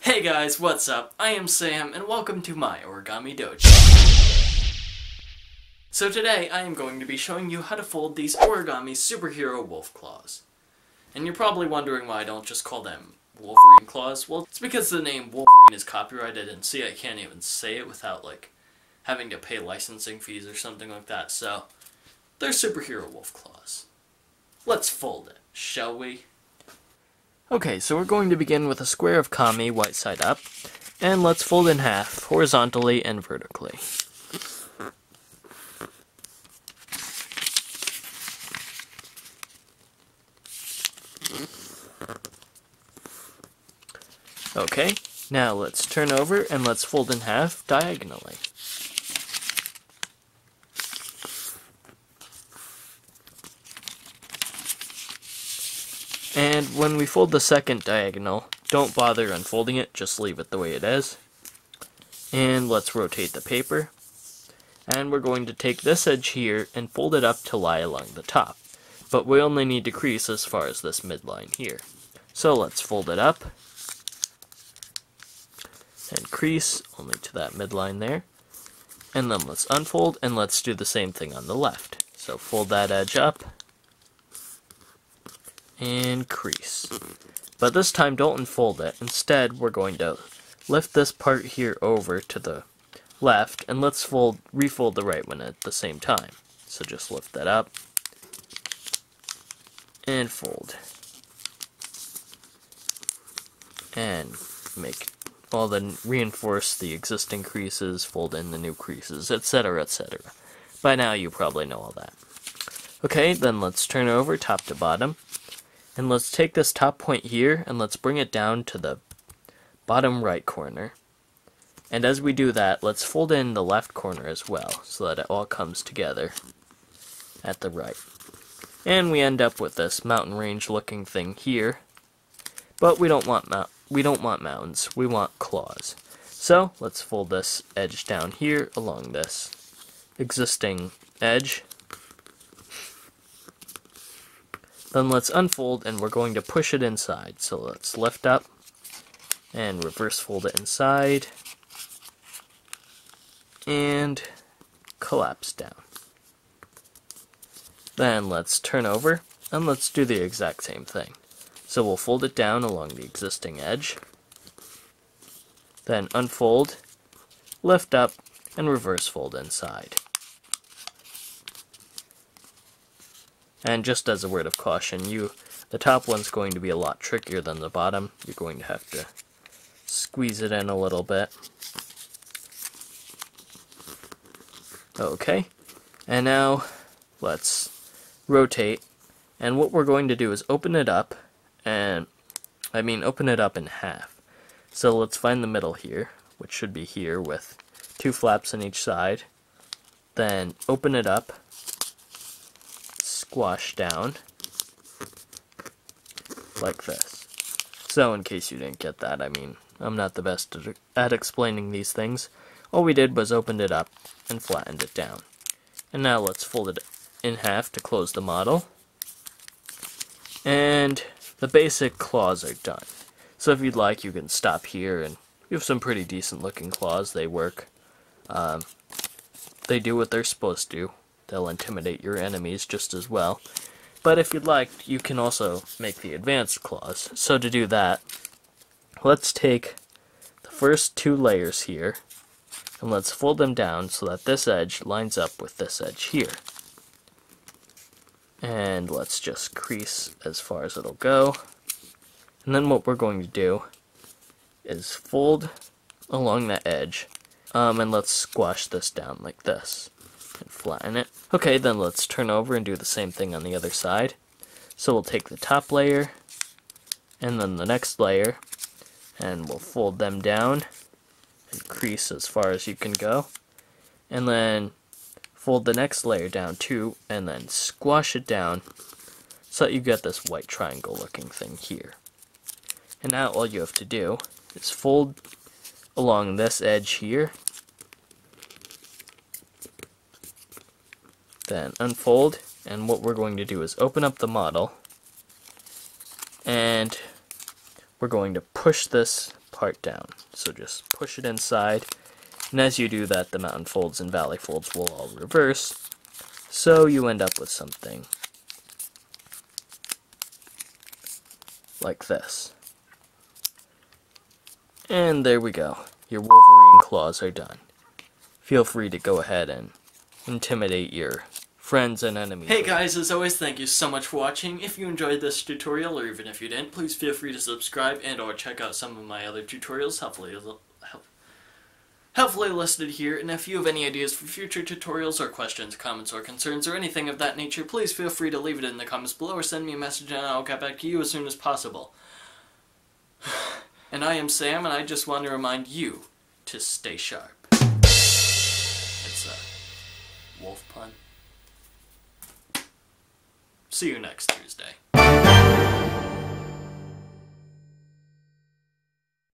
Hey guys, what's up? I am Sam, and welcome to my Origami Dojo. So today, I am going to be showing you how to fold these Origami superhero wolf claws. And you're probably wondering why I don't just call them Wolverine claws. Well, it's because the name Wolverine is copyrighted, and see, I can't even say it without, having to pay licensing fees or something like that, so they're superhero wolf claws. Let's fold it, shall we? Okay, so we're going to begin with a square of kami, white side up, and let's fold in half, horizontally and vertically. Okay, now let's turn over and let's fold in half diagonally. And when we fold the second diagonal, don't bother unfolding it, just leave it the way it is. And let's rotate the paper. And we're going to take this edge here and fold it up to lie along the top. But we only need to crease as far as this midline here. So let's fold it up. And crease only to that midline there. And then let's unfold and let's do the same thing on the left. So fold that edge up. And crease. But this time don't unfold it. Instead, we're going to lift this part here over to the left, and let's refold the right one at the same time. So just lift that up, and fold. And reinforce the existing creases, fold in the new creases, etc., etc. By now you probably know all that. Okay, then let's turn over top to bottom. And let's take this top point here, and let's bring it down to the bottom right corner. And as we do that, let's fold in the left corner as well, so that it all comes together at the right. And we end up with this mountain range looking thing here. But we don't want mountains, we want claws. So let's fold this edge down here along this existing edge. Then let's unfold, and we're going to push it inside. So let's lift up and reverse fold it inside and collapse down. Then let's turn over and let's do the exact same thing. So we'll fold it down along the existing edge, then unfold, lift up, and reverse fold inside. And just as a word of caution, the top one's going to be a lot trickier than the bottom. You're going to have to squeeze it in a little bit. Okay, and now let's rotate. And what we're going to do is open it up, open it up in half. So let's find the middle here, which should be here with 2 flaps on each side. Then open it up. Squash down like this. So in case you didn't get that, I'm not the best at explaining these things. All we did was opened it up and flattened it down. And now let's fold it in half to close the model. And the basic claws are done. So if you'd like, you can stop here, and you have some pretty decent looking claws. They work. They do what they're supposed to. They'll intimidate your enemies just as well. But if you'd like, you can also make the advanced claws. So to do that, let's take the first 2 layers here, and let's fold them down so that this edge lines up with this edge here. And let's just crease as far as it'll go. And then what we're going to do is fold along that edge, and let's squash this down like this. And flatten it. Okay, then let's turn over and do the same thing on the other side. So we'll take the top layer, and then the next layer, and we'll fold them down, and crease as far as you can go. And then fold the next layer down too, and then squash it down, so that you get this white triangle looking thing here. And now all you have to do is fold along this edge here, then unfold, and what we're going to do is open up the model, and we're going to push this part down. So just push it inside, and as you do that, the mountain folds and valley folds will all reverse, so you end up with something like this. And there we go. Your Wolverine claws are done. Feel free to go ahead and intimidate your friends and enemies. Hey guys, as always, thank you so much for watching. If you enjoyed this tutorial, or even if you didn't, please feel free to subscribe and or check out some of my other tutorials, helpfully listed here. And if you have any ideas for future tutorials or questions, comments, or concerns, or anything of that nature, please feel free to leave it in the comments below or send me a message and I'll get back to you as soon as possible. And I am Sam, and I just want to remind you to stay sharp. It's a wolf pun. See you next Tuesday.